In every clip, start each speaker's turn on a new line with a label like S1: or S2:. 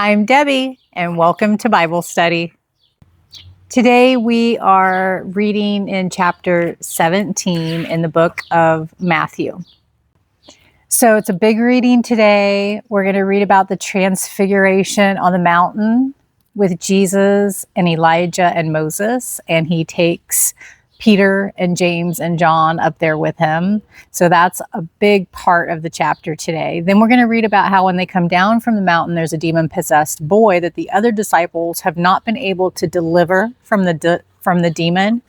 S1: I'm Debbie, and welcome to Bible Study. Today we are reading in chapter 17 in the book of Matthew. So it's a big reading today. We're going to read about the Transfiguration on the mountain with Jesus and Elijah and Moses, and he takes Peter and James and John up there with him. So that's a big part of the chapter today. Then we're going to read about how when they come down from the mountain, there's a demon-possessed boy that the other disciples have not been able to deliver from the demon.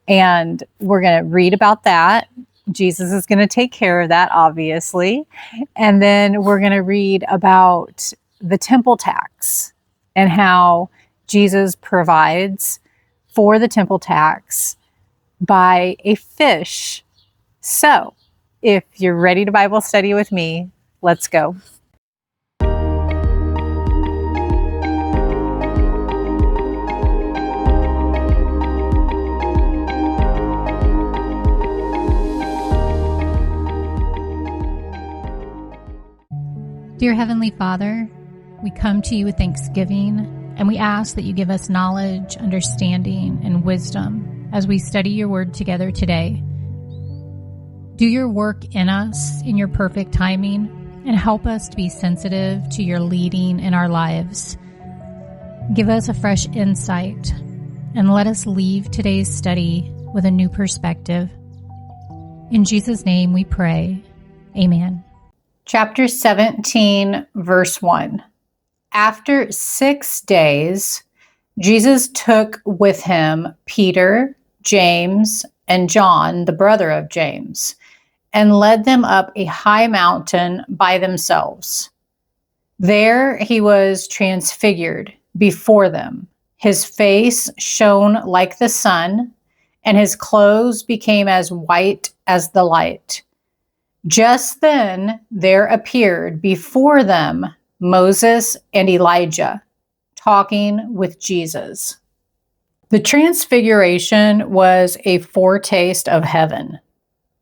S1: And we're going to read about that. Jesus is going to take care of that, obviously. And then we're going to read about the temple tax and how Jesus provides for the temple tax by a fish. So, if you're ready to Bible study with me, let's go.
S2: Dear Heavenly Father, we come to you with thanksgiving, and we ask that you give us knowledge, understanding, and wisdom as we study your word together today. Do your work in us in your perfect timing, and help us to be sensitive to your leading in our lives. Give us a fresh insight, and let us leave today's study with a new perspective. In Jesus' name we pray. Amen.
S1: Chapter 17, verse 1. After 6 days, Jesus took with him Peter, James, and John, the brother of James, and led them up a high mountain by themselves. There he was transfigured before them. His face shone like the sun, and his clothes became as white as the light. Just then there appeared before them Moses and Elijah, talking with Jesus. The Transfiguration was a foretaste of heaven.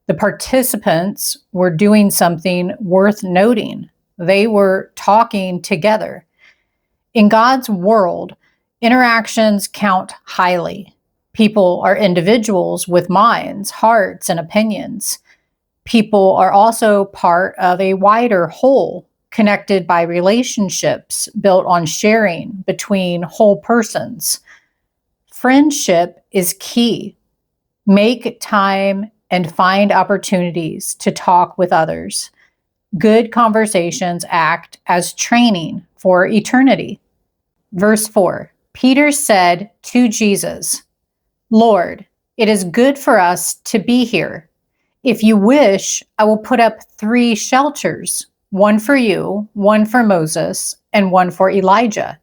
S1: The participants were doing something worth noting. They were talking together. In God's world, interactions count highly. People are individuals with minds, hearts, and opinions. People are also part of a wider whole, connected by relationships built on sharing between whole persons. Friendship is key. Make time and find opportunities to talk with others. Good conversations act as training for eternity. Verse 4, Peter said to Jesus, "Lord, it is good for us to be here. If you wish, I will put up 3 shelters, one for you, one for Moses, and one for Elijah."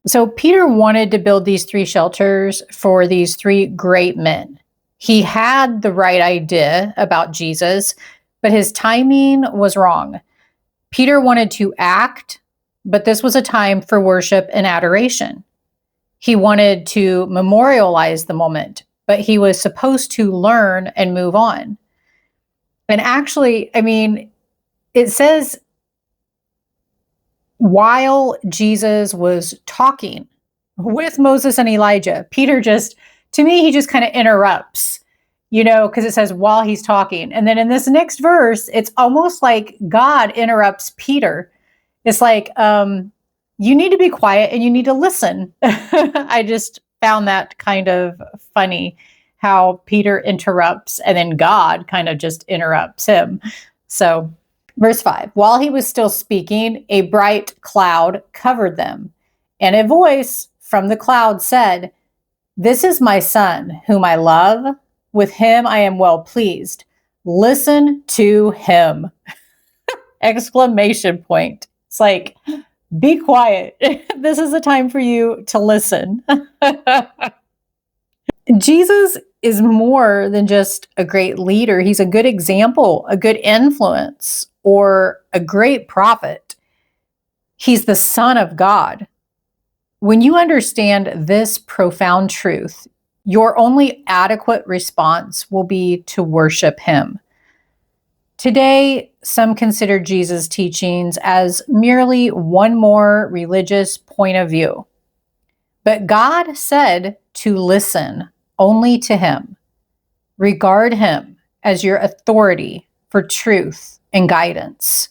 S1: So Peter wanted to build these 3 shelters for these 3 great men. He had the right idea about Jesus, but his timing was wrong. Peter wanted to act, but this was a time for worship and adoration. He wanted to memorialize the moment, but he was supposed to learn and move on. And actually, it says, while Jesus was talking with Moses and Elijah, Peter to me, he just kind of interrupts, because it says while he's talking. And then in this next verse, it's almost like God interrupts Peter. It's like, you need to be quiet and you need to listen. I just found that kind of funny, how Peter interrupts and then God kind of just interrupts him. So verse 5, while he was still speaking, a bright cloud covered them, and a voice from the cloud said, "This is my son, whom I love. With him I am well pleased. Listen to him." Exclamation point. It's like, be quiet. This is the time for you to listen. Jesus is more than just a great leader. He's a good example, a good influence, or a great prophet. He's the Son of God. When you understand this profound truth, your only adequate response will be to worship him. Today, some consider Jesus' teachings as merely one more religious point of view. But God said to listen only to him. Regard him as your authority for truth and guidance.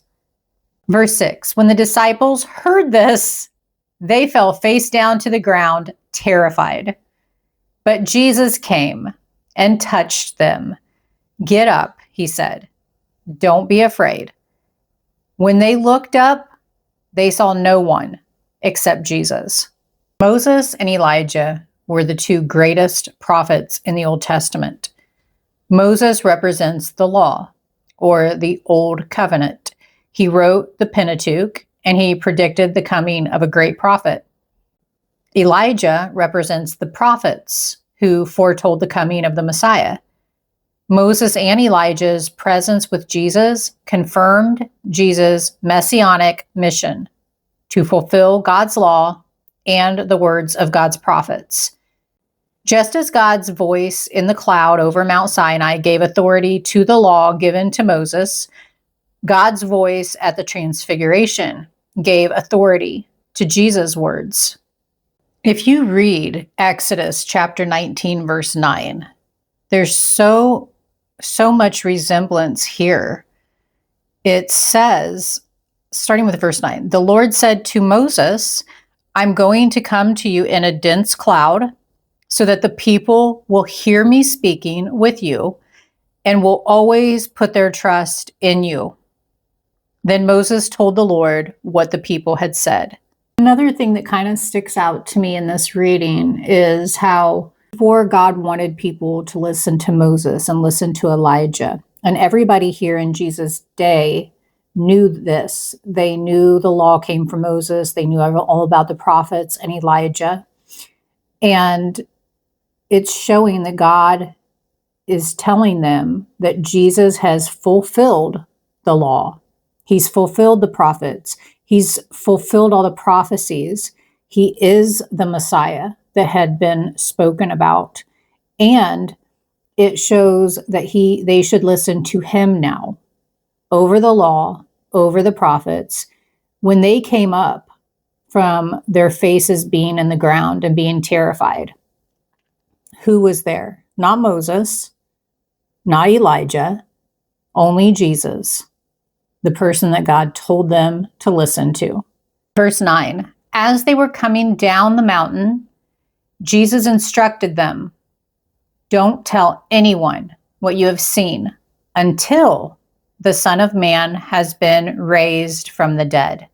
S1: Verse 6, when the disciples heard this, they fell face down to the ground, terrified. But Jesus came and touched them. Get up, he said. Don't be afraid. When they looked up, they saw no one except Jesus. Moses and Elijah were the two greatest prophets in the Old Testament. Moses represents the law, or the Old Covenant. He wrote the Pentateuch, and he predicted the coming of a great prophet. Elijah represents the prophets who foretold the coming of the Messiah. Moses and Elijah's presence with Jesus confirmed Jesus' messianic mission to fulfill God's law and the words of God's prophets. Just as God's voice in the cloud over Mount Sinai gave authority to the law given to Moses, God's voice at the Transfiguration gave authority to Jesus' words. If you read Exodus chapter 19, verse 9, there's so much resemblance here. It says, starting with verse 9, the Lord said to Moses, I'm going to come to you in a dense cloud so that the people will hear me speaking with you and will always put their trust in you. Then Moses told the Lord what the people had said. Another thing that kind of sticks out to me in this reading is how before God wanted people to listen to Moses and listen to Elijah, and everybody here in Jesus' day knew this. They knew the law came from Moses. They knew all about the prophets and Elijah. And it's showing that God is telling them that Jesus has fulfilled the law. He's fulfilled the prophets. He's fulfilled all the prophecies. He is the Messiah that had been spoken about. And it shows that they should listen to him now over the law, over the prophets. When they came up from their faces being in the ground and being terrified, who was there? Not Moses, not Elijah, only Jesus, the person that God told them to listen to. Verse 9, as they were coming down the mountain, Jesus instructed them, don't tell anyone what you have seen until the Son of Man has been raised from the dead.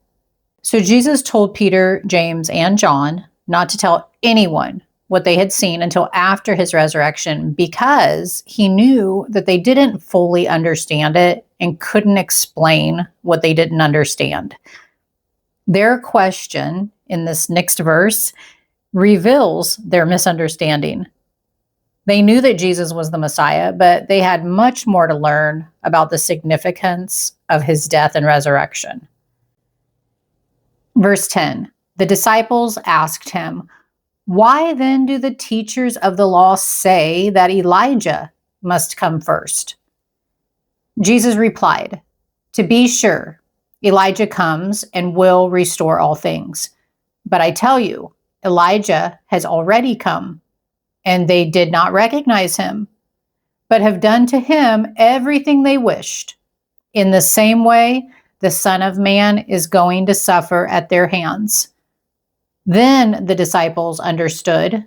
S1: So Jesus told Peter, James, and John not to tell anyone what they had seen until after his resurrection, because he knew that they didn't fully understand it and couldn't explain what they didn't understand. Their question in this next verse reveals their misunderstanding. They knew that Jesus was the Messiah, but they had much more to learn about the significance of his death and resurrection. Verse 10, the disciples asked him, why then do the teachers of the law say that Elijah must come first? Jesus replied, to be sure, Elijah comes and will restore all things. But I tell you, Elijah has already come, and they did not recognize him, but have done to him everything they wished. In the same way, the Son of Man is going to suffer at their hands. Then the disciples understood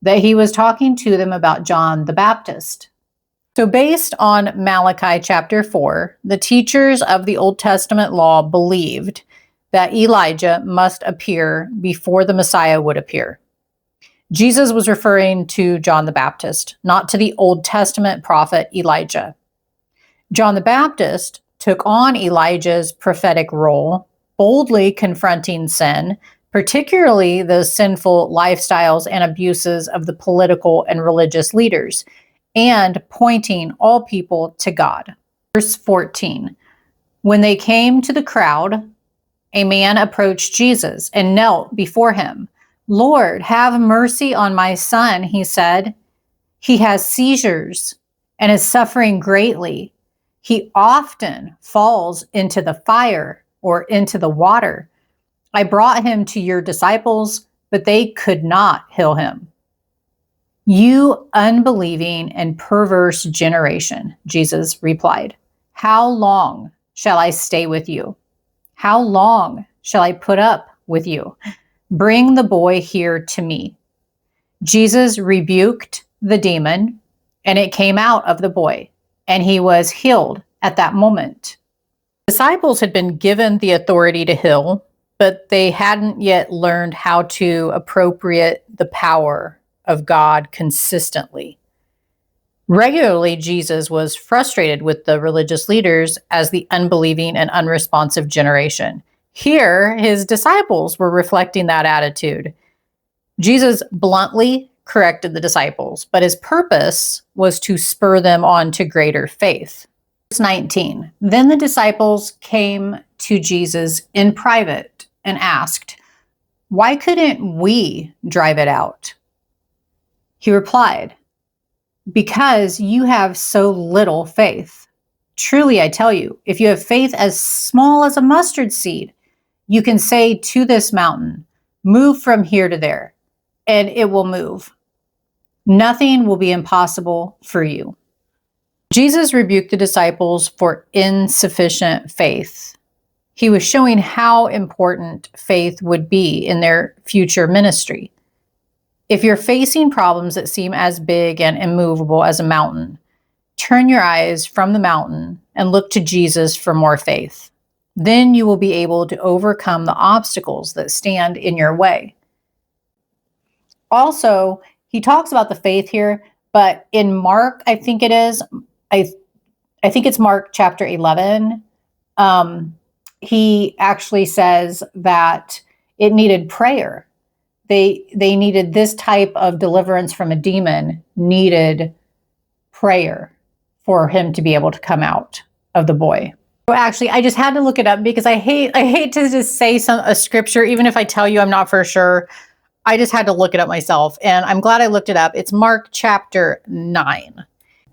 S1: that he was talking to them about John the Baptist. So based on Malachi chapter 4, the teachers of the Old Testament law believed that Elijah must appear before the Messiah would appear. Jesus was referring to John the Baptist, not to the Old Testament prophet Elijah. John the Baptist took on Elijah's prophetic role, boldly confronting sin, particularly the sinful lifestyles and abuses of the political and religious leaders, and pointing all people to God. Verse 14, when they came to the crowd, a man approached Jesus and knelt before him. Lord, have mercy on my son, he said. He has seizures and is suffering greatly. He often falls into the fire or into the water. I brought him to your disciples, but they could not heal him. You unbelieving and perverse generation, Jesus replied, how long shall I stay with you? How long shall I put up with you? Bring the boy here to me. Jesus rebuked the demon, and it came out of the boy, and he was healed at that moment. Disciples had been given the authority to heal, but they hadn't yet learned how to appropriate the power of God consistently. Regularly, Jesus was frustrated with the religious leaders as the unbelieving and unresponsive generation. Here, his disciples were reflecting that attitude. Jesus bluntly corrected the disciples, but his purpose was to spur them on to greater faith. Verse 19, then the disciples came to Jesus in private and asked, why couldn't we drive it out? He replied, because you have so little faith. Truly, I tell you, if you have faith as small as a mustard seed, you can say to this mountain, move from here to there, and it will move. Nothing will be impossible for you. Jesus rebuked the disciples for insufficient faith. He was showing how important faith would be in their future ministry. If you're facing problems that seem as big and immovable as a mountain, turn your eyes from the mountain and look to Jesus for more faith. Then you will be able to overcome the obstacles that stand in your way. Also, he talks about the faith here, but in Mark, I think it is, I think it's Mark chapter 11, he actually says that it needed prayer. They needed this type of deliverance from a demon, needed prayer for him to be able to come out of the boy. So actually, I just had to look it up because I hate to just say a scripture, even if I tell you I'm not for sure. I just had to look it up myself, and I'm glad I looked it up. It's Mark chapter 9.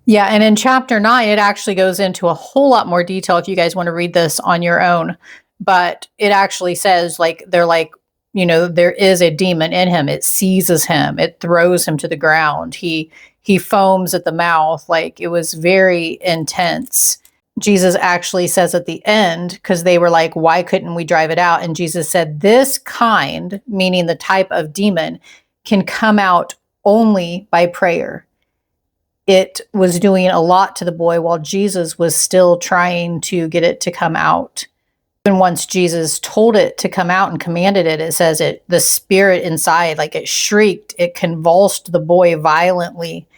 S1: Yeah, and in chapter 9, it actually goes into a whole lot more detail if you guys want to read this on your own. But it actually says, they're like, there is a demon in him. It seizes him. It throws him to the ground. He foams at the mouth. It was very intense. Jesus actually says at the end, because they were like, why couldn't we drive it out? And Jesus said, this kind, meaning the type of demon, can come out only by prayer. It was doing a lot to the boy while Jesus was still trying to get it to come out. And once Jesus told it to come out and commanded it, it says the spirit inside, it shrieked, it convulsed the boy violently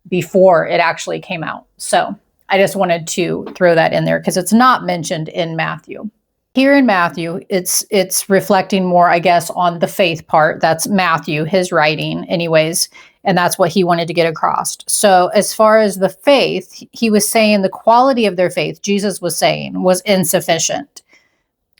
S1: before it actually came out. So I just wanted to throw that in there because it's not mentioned in Matthew. Here in Matthew, it's reflecting more, I guess, on the faith part. That's Matthew, his writing anyways, and that's what he wanted to get across. So as far as the faith, he was saying the quality of their faith, Jesus was saying, was insufficient.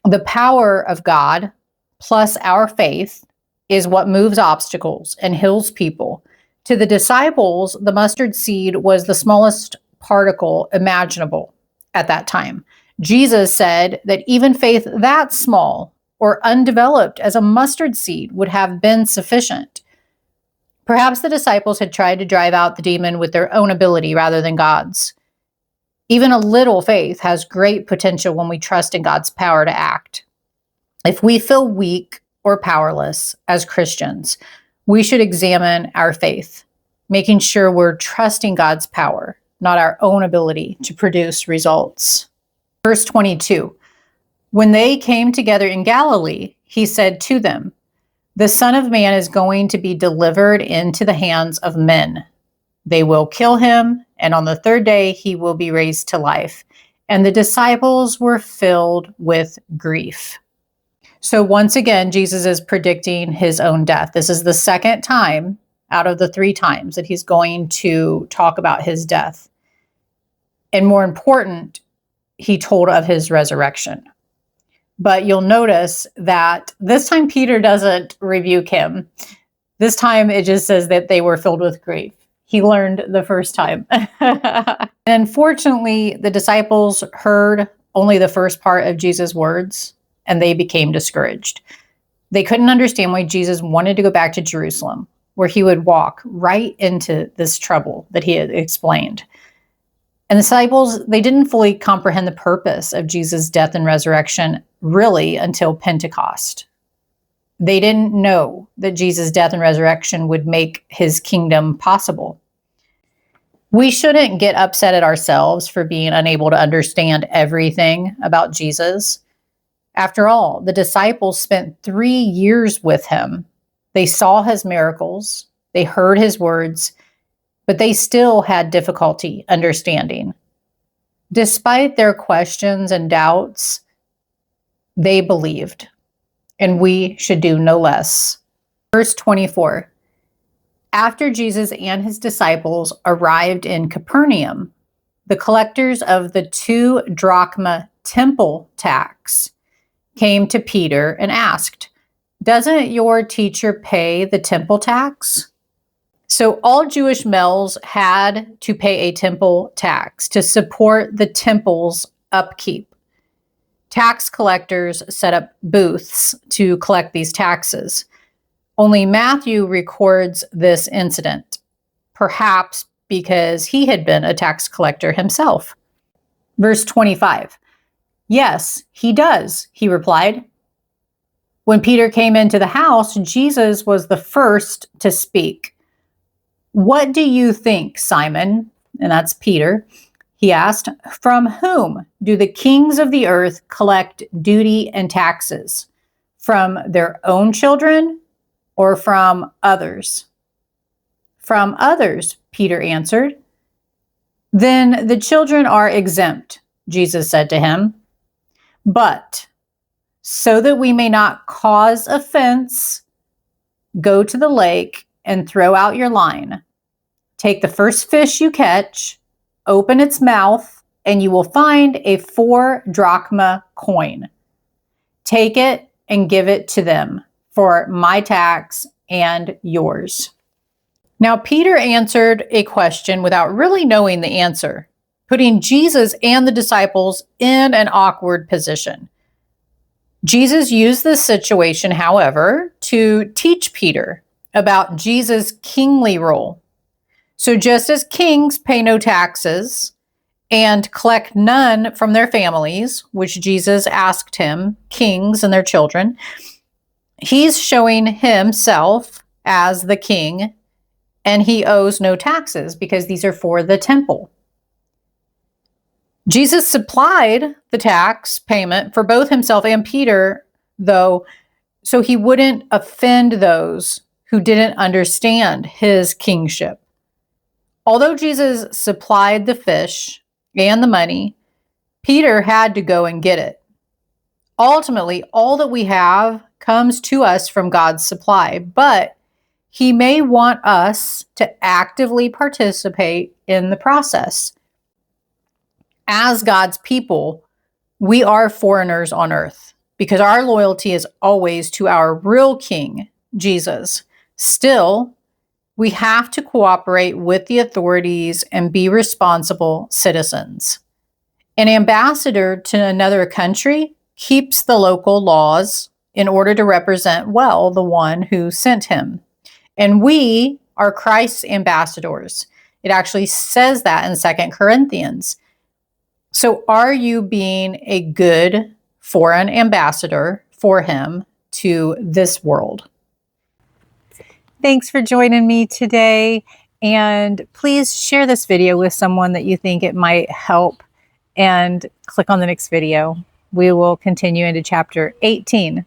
S1: The power of God plus our faith is what moves obstacles and heals people. To the disciples, the mustard seed was the smallest particle imaginable at that time. Jesus said that even faith that small or undeveloped as a mustard seed would have been sufficient. Perhaps the disciples had tried to drive out the demon with their own ability rather than God's. Even a little faith has great potential when we trust in God's power to act. If we feel weak or powerless as Christians, we should examine our faith, making sure we're trusting God's power, not our own ability to produce results. Verse 22, when they came together in Galilee, he said to them, the Son of Man is going to be delivered into the hands of men. They will kill him, and on the third day he will be raised to life. And the disciples were filled with grief. So once again, Jesus is predicting his own death. This is the second time out of the 3 times that he's going to talk about his death. And more important, he told of his resurrection. But you'll notice that this time Peter doesn't rebuke him. This time it just says that they were filled with grief. He learned the first time. And unfortunately, the disciples heard only the first part of Jesus' words, and they became discouraged. They couldn't understand why Jesus wanted to go back to Jerusalem, where he would walk right into this trouble that he had explained. And the disciples, they didn't fully comprehend the purpose of Jesus' death and resurrection really until Pentecost. They didn't know that Jesus' death and resurrection would make his kingdom possible. We shouldn't get upset at ourselves for being unable to understand everything about Jesus. After all, the disciples spent 3 years with him. They saw his miracles, they heard his words, but they still had difficulty understanding. Despite their questions and doubts, they believed, and we should do no less. Verse 24. After Jesus and his disciples arrived in Capernaum, the collectors of the 2 drachma temple tax came to Peter and asked, "Doesn't your teacher pay the temple tax?" So all Jewish males had to pay a temple tax to support the temple's upkeep. Tax collectors set up booths to collect these taxes. Only Matthew records this incident, perhaps because he had been a tax collector himself. Verse 25. "Yes, he does," he replied. When Peter came into the house, Jesus was the first to speak. "What do you think, Simon?" And that's Peter. He asked, "From whom do the kings of the earth collect duty and taxes? From their own children or from others?" "From others," Peter answered. "Then the children are exempt," Jesus said to him. "But so that we may not cause offense, go to the lake and throw out your line. Take the first fish you catch, open its mouth, and you will find a 4 drachma coin. Take it and give it to them for my tax and yours." Now, Peter answered a question without really knowing the answer, putting Jesus and the disciples in an awkward position. Jesus used this situation, however, to teach Peter about Jesus' kingly role. So just as kings pay no taxes and collect none from their families, which Jesus asked him, kings and their children, he's showing himself as the king, and he owes no taxes because these are for the temple. Jesus supplied the tax payment for both himself and Peter, though, so he wouldn't offend those who didn't understand his kingship. Although Jesus supplied the fish and the money, Peter had to go and get it. Ultimately, all that we have comes to us from God's supply, but he may want us to actively participate in the process. As God's people, we are foreigners on earth because our loyalty is always to our real king, Jesus. Still, we have to cooperate with the authorities and be responsible citizens. An ambassador to another country keeps the local laws in order to represent well the one who sent him. And we are Christ's ambassadors. It actually says that in 2 Corinthians. So are you being a good foreign ambassador for him to this world? Thanks for joining me today. And please share this video with someone that you think it might help, and click on the next video. We will continue into chapter 18.